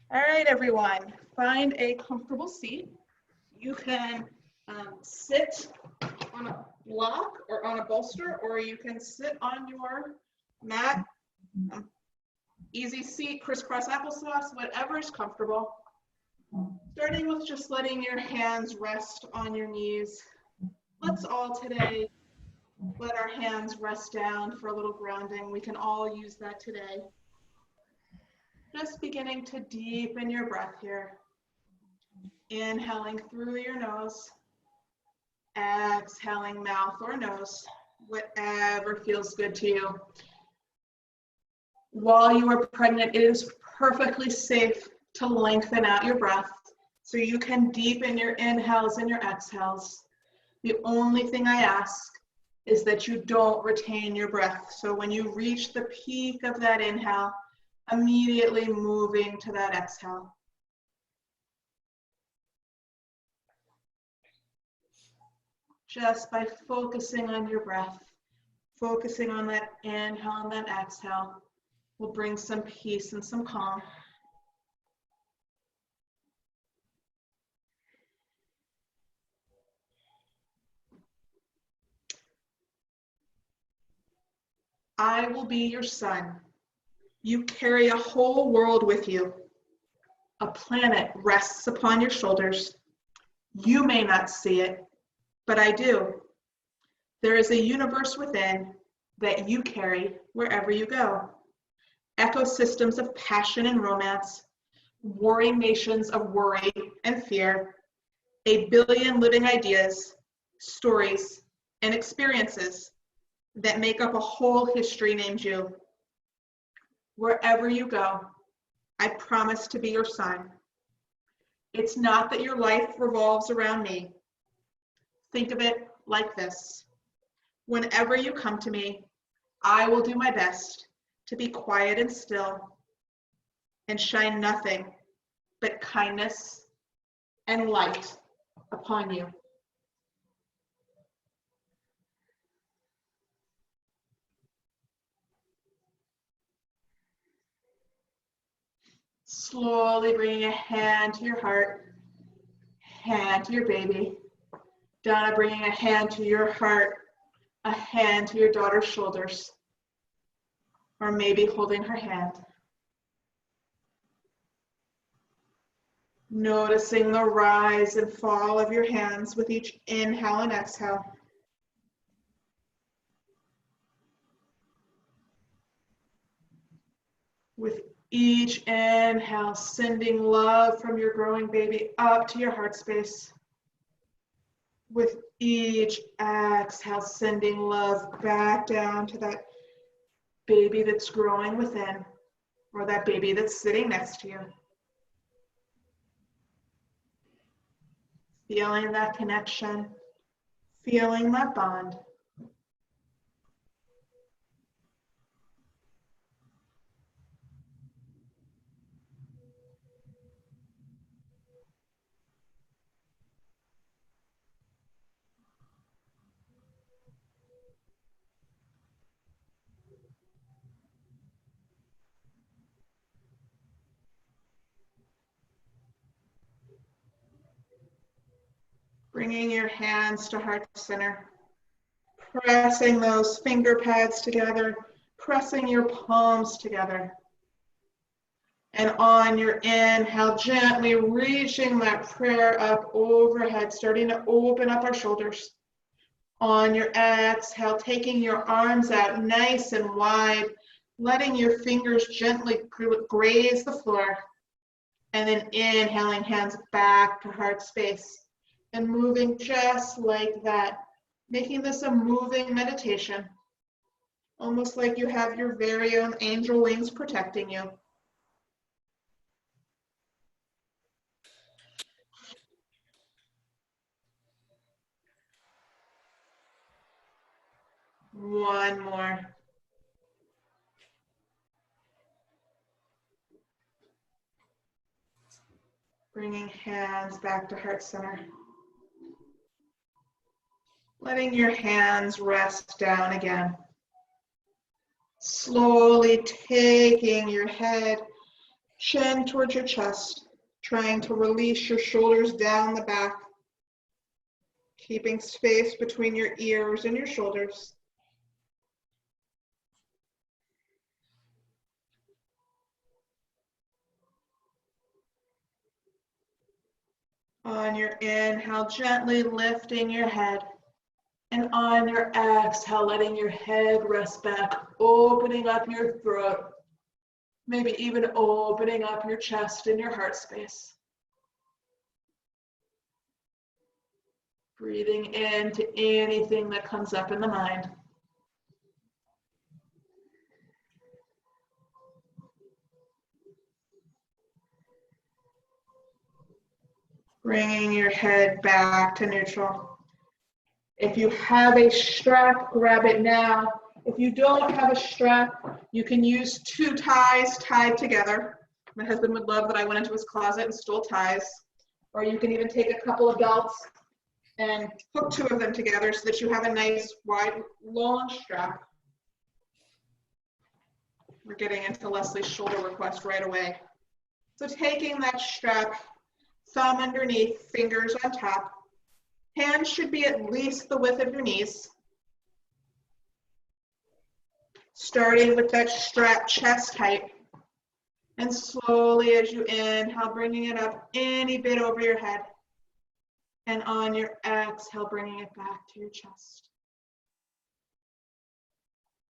All right, everyone, find a comfortable seat. You can sit on a block or on a bolster, or you can sit on your mat. Easy seat, crisscross applesauce, whatever is comfortable. Starting with just letting your hands rest on your knees. Let's all today let our hands rest down for a little grounding. We can all use that today. Just beginning to deepen your breath here. Inhaling through your nose. Exhaling mouth or nose, whatever feels good to you. While you are pregnant, it is perfectly safe to lengthen out your breath so you can deepen your inhales and your exhales. The only thing I ask is that you don't retain your breath. So when you reach the peak of that inhale, immediately moving to that exhale. Just by focusing on your breath, focusing on that inhale and that exhale, will bring some peace and some calm. I will be your sun. You carry a whole world with you. A planet rests upon your shoulders. You may not see it, but I do. There is a universe within that you carry wherever you go. Ecosystems of passion and romance, warring nations of worry and fear, a billion living ideas, stories, and experiences that make up a whole history named you. Wherever you go, I promise to be your sun. It's not that your life revolves around me. Think of it like this. Whenever you come to me, I will do my best to be quiet and still and shine nothing but kindness and light upon you. Slowly bringing a hand to your heart, hand to your baby. Donna bringing a hand to your heart, a hand to your daughter's shoulders, or maybe holding her hand. Noticing the rise and fall of your hands with each inhale and exhale. With each inhale, sending love from your growing baby up to your heart space. With each exhale, sending love back down to that baby that's growing within, or that baby that's sitting next to you. Feeling that connection, feeling that bond. Bringing your hands to heart center, pressing those finger pads together, pressing your palms together. And on your inhale, gently reaching that prayer up overhead, starting to open up our shoulders. On your exhale, taking your arms out nice and wide, letting your fingers gently graze the floor. And then inhaling, hands back to heart space. And moving just like that, making this a moving meditation, almost like you have your very own angel wings protecting you. One more. Bringing hands back to heart center. Letting your hands rest down again. Slowly taking your head Chin towards your chest, trying to release your shoulders down the back, keeping space between your ears and your shoulders. On your inhale, gently lifting your head. And on your exhale, letting your head rest back, opening up your throat. Maybe even opening up your chest and your heart space. Breathing into anything that comes up in the mind. Bringing your head back to neutral. If you have a strap, grab it now. If you don't have a strap, you can use 2 ties tied together. My husband would love that I went into his closet and stole ties. Or you can even take a couple of belts and hook 2 of them together so that you have a nice, wide, long strap. We're getting into Leslie's shoulder request right away. So taking that strap, thumb underneath, fingers on top. Hands should be at least the width of your knees. Starting with that strap chest height. And slowly as you inhale, bringing it up any bit over your head. And on your exhale, bringing it back to your chest.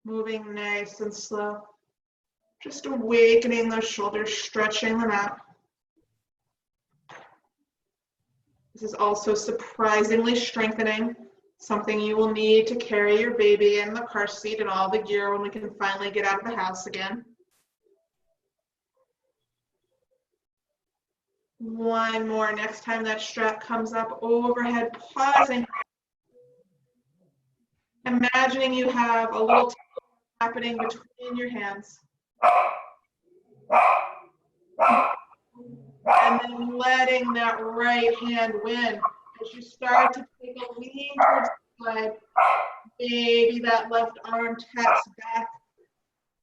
Moving nice and slow. Just awakening those shoulders, stretching them out. This is also surprisingly strengthening, something you will need to carry your baby in the car seat and all the gear when we can finally get out of the house again. One more. Next time that strap comes up overhead, pausing. Imagining you have a little tap happening between your hands. And then letting that right hand win. As you start to take a lean towards the side, maybe that left arm taps back,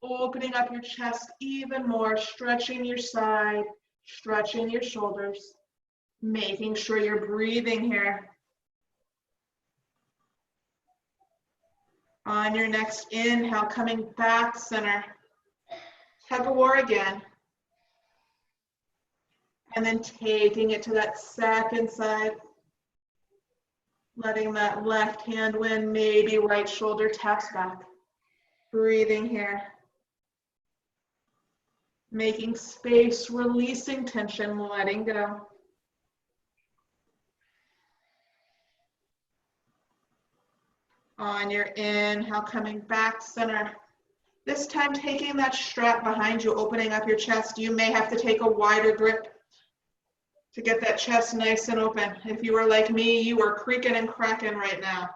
opening up your chest even more, stretching your side, stretching your shoulders, making sure you're breathing here. On your next inhale, coming back center, tug of war again. And then taking it to that second side, letting that left hand win, maybe right shoulder taps back. Breathing here. Making space, releasing tension, letting go. On your inhale, coming back center. This time taking that strap behind you, opening up your chest. You may have to take a wider grip to get that chest nice and open. If you are like me, you are creaking and cracking right now.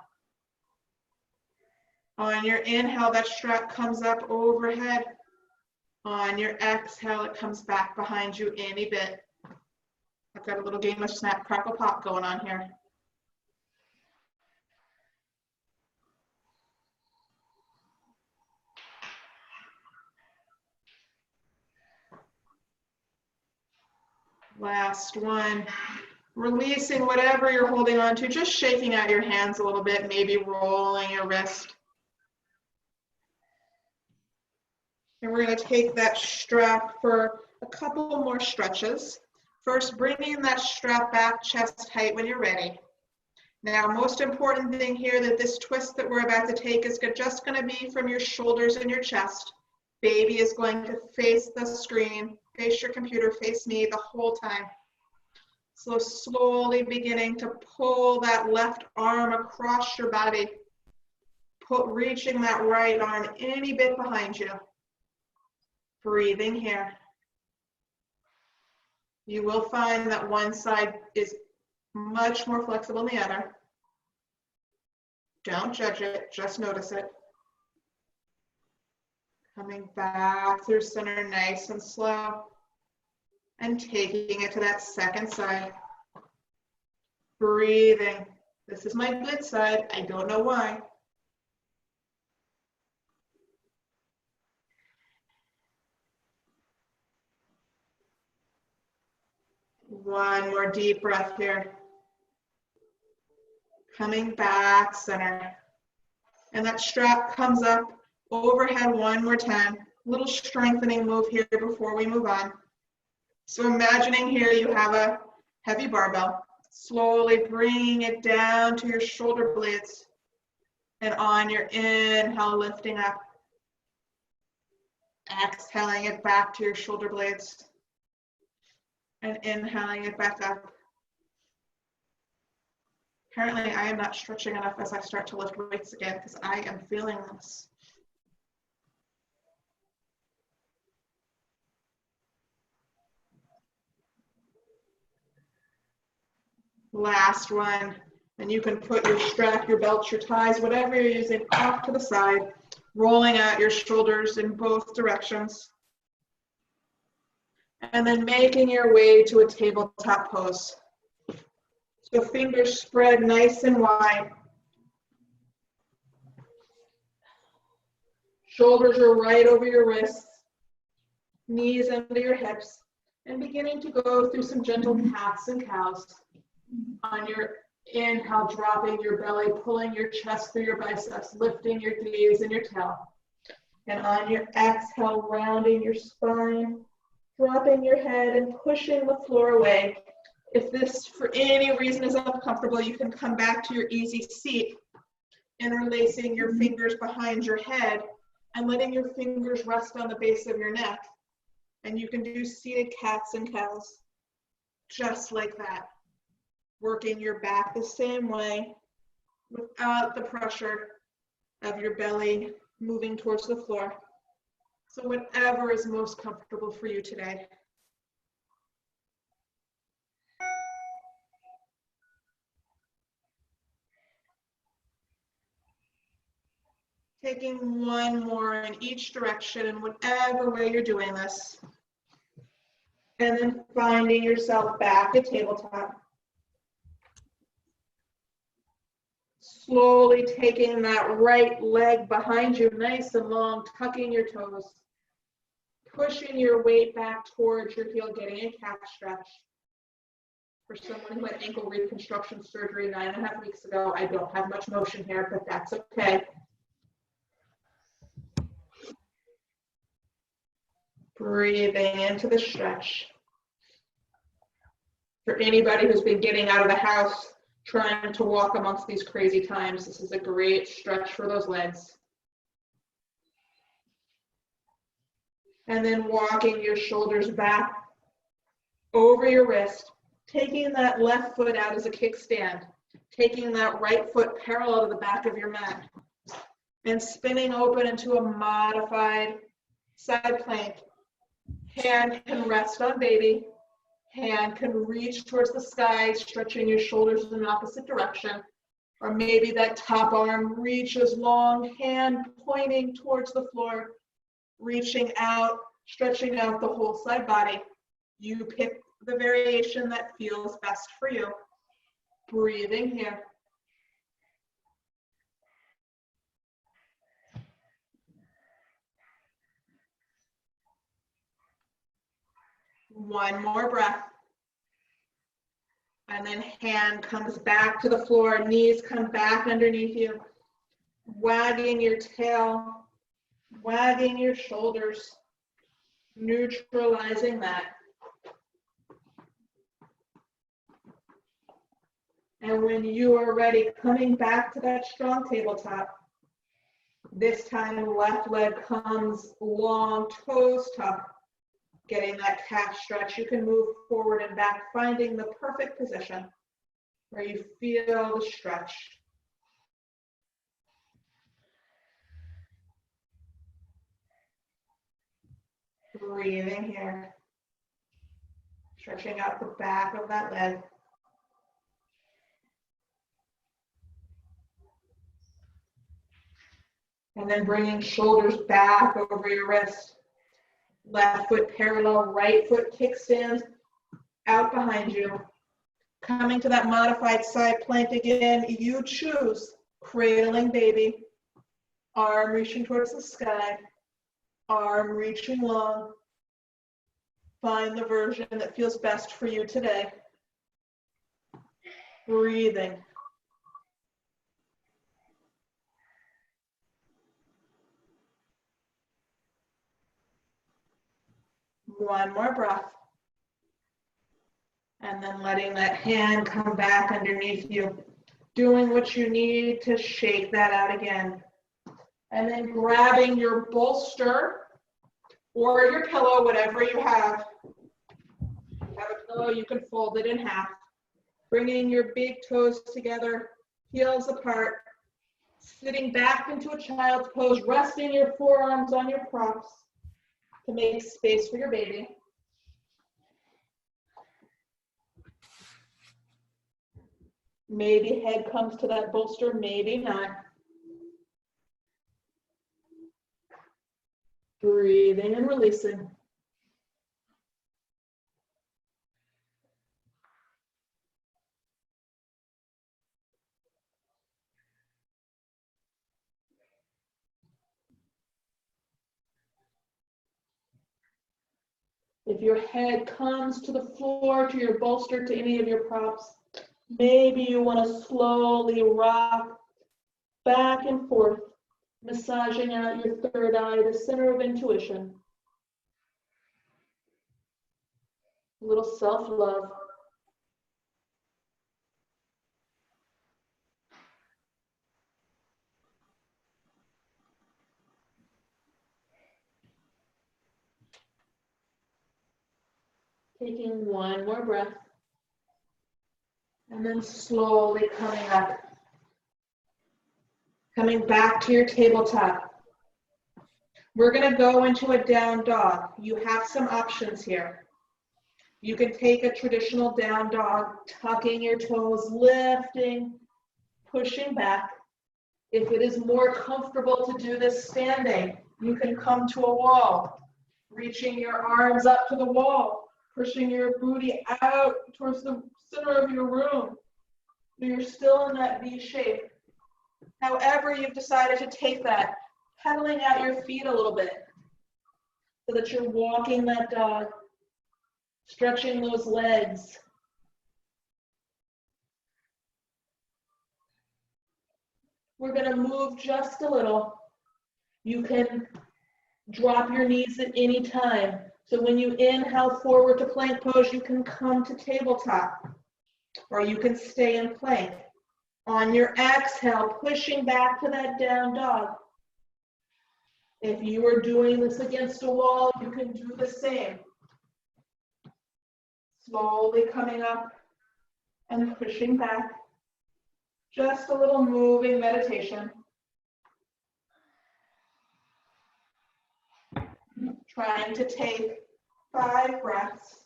On your inhale, that strap comes up overhead. On your exhale, it comes back behind you any bit. I've got a little game of snap, crackle, pop going on here. Last one. Releasing whatever you're holding on to, just shaking out your hands a little bit, maybe rolling your wrist. And we're going to take that strap for a couple more stretches. First, bringing that strap back chest height when you're ready. Now, most important thing here, that this twist that we're about to take is just going to be from your shoulders and your chest. Baby is going to face the screen, face your computer, face me the whole time. So slowly beginning to pull that left arm across your body. Reaching that right arm any bit behind you. Breathing here. You will find that one side is much more flexible than the other. Don't judge it, just notice it. Coming back through center nice and slow. And taking it to that second side. Breathing. This is my good side. I don't know why. One more deep breath here. Coming back center. And that strap comes up overhead one more time. Little strengthening move here before we move on. So imagining here you have a heavy barbell. Slowly bringing it down to your shoulder blades. And on your inhale, lifting up. Exhaling it back to your shoulder blades. And inhaling it back up. Apparently, I am not stretching enough as I start to lift weights again because I am feeling this. Last one. And you can put your strap, your belt, your ties, whatever you're using off to the side, rolling out your shoulders in both directions. And then making your way to a tabletop pose. So fingers spread nice and wide. Shoulders are right over your wrists. Knees under your hips. And beginning to go through some gentle cats and cows. On your inhale, dropping your belly, pulling your chest through your biceps, lifting your gaze and your tail. And on your exhale, rounding your spine, dropping your head and pushing the floor away. If this, for any reason, is uncomfortable, you can come back to your easy seat, interlacing your fingers behind your head and letting your fingers rest on the base of your neck. And you can do seated cats and cows, just like that. Working your back the same way without the pressure of your belly moving towards the floor. So whatever is most comfortable for you today. Taking one more in each direction in whatever way you're doing this. And then finding yourself back at tabletop. Slowly taking that right leg behind you, nice and long, tucking your toes. Pushing your weight back towards your heel, getting a calf stretch. For someone who had ankle reconstruction surgery 9.5 weeks ago, I don't have much motion here, but that's okay. Breathing into the stretch. For anybody who's been getting out of the house, trying to walk amongst these crazy times, this is a great stretch for those legs. And then walking your shoulders back over your wrist, taking that left foot out as a kickstand, taking that right foot parallel to the back of your mat, and spinning open into a modified side plank. Hand can rest on baby. Hand can reach towards the sky, stretching your shoulders in the opposite direction. Or maybe that top arm reaches long, hand pointing towards the floor, reaching out, stretching out the whole side body. You pick the variation that feels best for you. Breathing here. One more breath. And then hand comes back to the floor, knees come back underneath you. Wagging your tail, wagging your shoulders, neutralizing that. And when you are ready, coming back to that strong tabletop. This time, left leg comes long, toes tucked. Getting that calf stretch, you can move forward and back, finding the perfect position where you feel the stretch. Breathing here. Stretching out the back of that leg. And then bringing shoulders back over your wrist. Left foot parallel, right foot kickstand out behind you. Coming to that modified side plank again, you choose cradling baby, arm reaching towards the sky, arm reaching long. Find the version that feels best for you today. Breathing. One more breath. And then letting that hand come back underneath you. Doing what you need to shake that out again. And then grabbing your bolster or your pillow, whatever you have. If you have a pillow, you can fold it in half. Bringing your big toes together, heels apart. Sitting back into a child's pose, resting your forearms on your props to make space for your baby. Maybe head comes to that bolster, maybe not. Breathing and releasing. If your head comes to the floor, to your bolster, to any of your props, maybe you want to slowly rock back and forth, massaging out your third eye, the center of intuition. A little self-love. Taking one more breath. And then slowly coming up. Coming back to your tabletop. We're going to go into a down dog. You have some options here. You can take a traditional down dog, tucking your toes, lifting, pushing back. If it is more comfortable to do this standing, you can come to a wall, reaching your arms up to the wall, pushing your booty out towards the center of your room. So you're still in that V shape. However you've decided to take that, pedaling out your feet a little bit so that you're walking that dog, stretching those legs. We're going to move just a little. You can drop your knees at any time. So when you inhale forward to plank pose, you can come to tabletop, or you can stay in plank. On your exhale, pushing back to that down dog. If you are doing this against a wall, you can do the same. Slowly coming up and pushing back. Just a little moving meditation. Trying to take 5 breaths.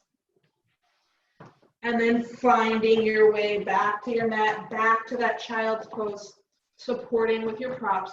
And then finding your way back to your mat, back to that child's pose, supporting with your props.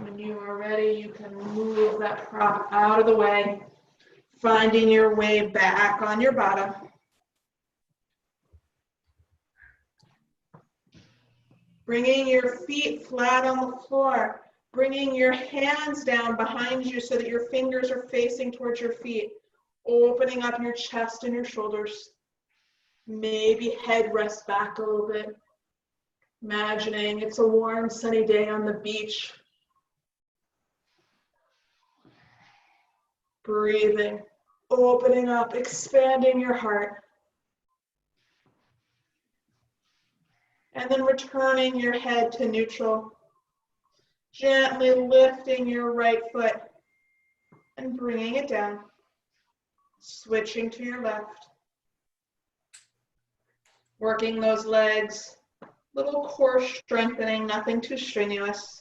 When you are ready, you can move that prop out of the way, finding your way back on your bottom. Bringing your feet flat on the floor, bringing your hands down behind you so that your fingers are facing towards your feet, opening up your chest and your shoulders. Maybe head rests back a little bit, imagining it's a warm, sunny day on the beach. Breathing, opening up, expanding your heart. And then returning your head to neutral. Gently lifting your right foot and bringing it down. Switching to your left. Working those legs. Little core strengthening, nothing too strenuous.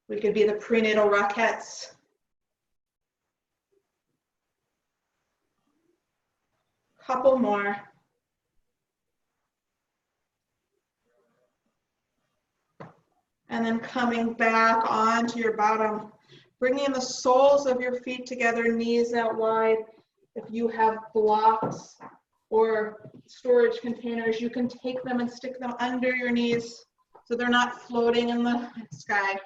We could be the prenatal Rockettes. Couple more. And then coming back onto your bottom, bringing the soles of your feet together, knees out wide. If you have blocks or storage containers, you can take them and stick them under your knees so they're not floating in the sky.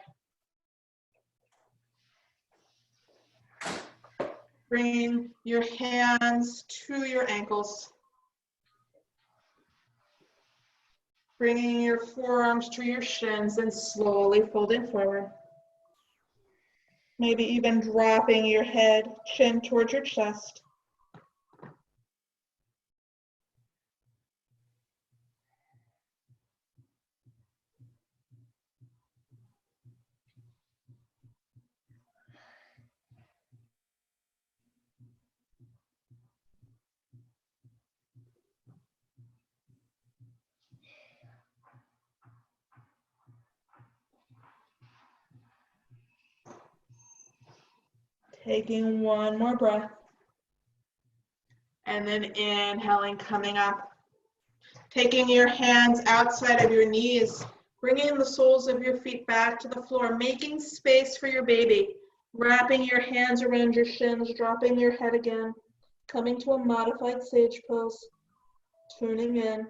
Bring your hands to your ankles. Bringing your forearms to your shins and slowly folding forward. Maybe even dropping your head, chin towards your chest. Taking one more breath. And then inhaling, coming up. Taking your hands outside of your knees, bringing the soles of your feet back to the floor, making space for your baby. Wrapping your hands around your shins, dropping your head again. Coming to a modified sage pose. Tuning in.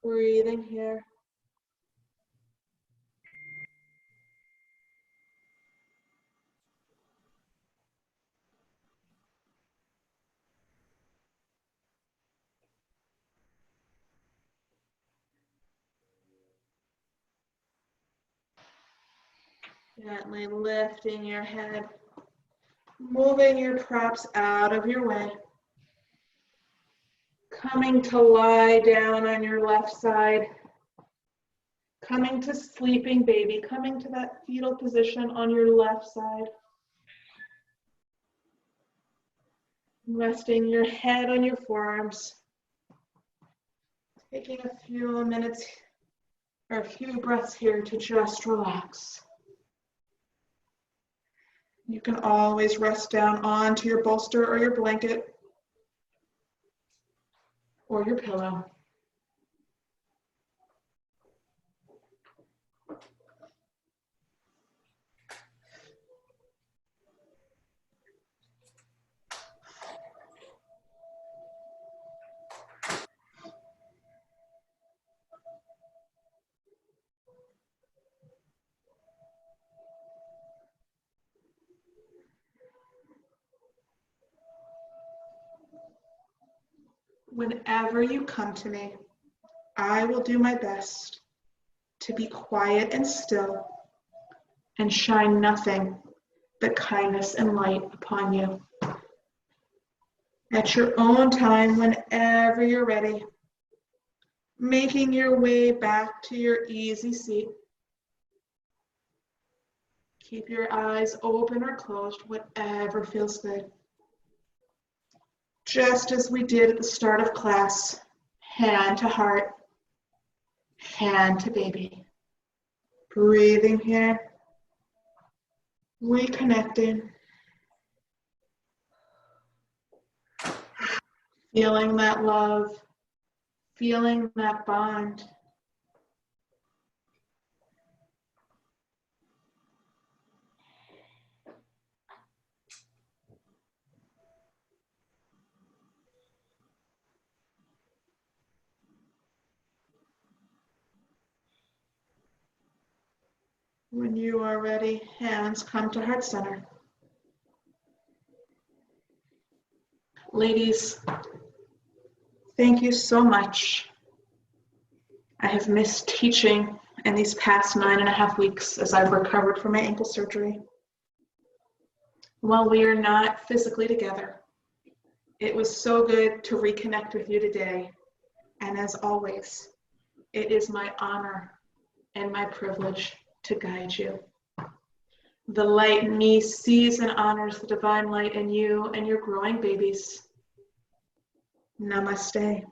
Breathing here. Gently lifting your head, moving your props out of your way. Coming to lie down on your left side. Coming to sleeping baby, coming to that fetal position on your left side. Resting your head on your forearms. Taking a few minutes or a few breaths here to just relax. You can always rest down onto your bolster or your blanket or your pillow. Whenever you come to me, I will do my best to be quiet and still and shine nothing but kindness and light upon you. At your own time, whenever you're ready, making your way back to your easy seat. Keep your eyes open or closed, whatever feels good. Just as we did at the start of class, hand to heart, hand to baby. Breathing here, reconnecting. Feeling that love, feeling that bond. When you are ready, hands come to heart center. Ladies, thank you so much. I have missed teaching in these past 9.5 weeks as I've recovered from my ankle surgery. While we are not physically together, it was so good to reconnect with you today. And as always, it is my honor and my privilege to guide you. The light in me sees and honors the divine light in you and your growing babies. Namaste.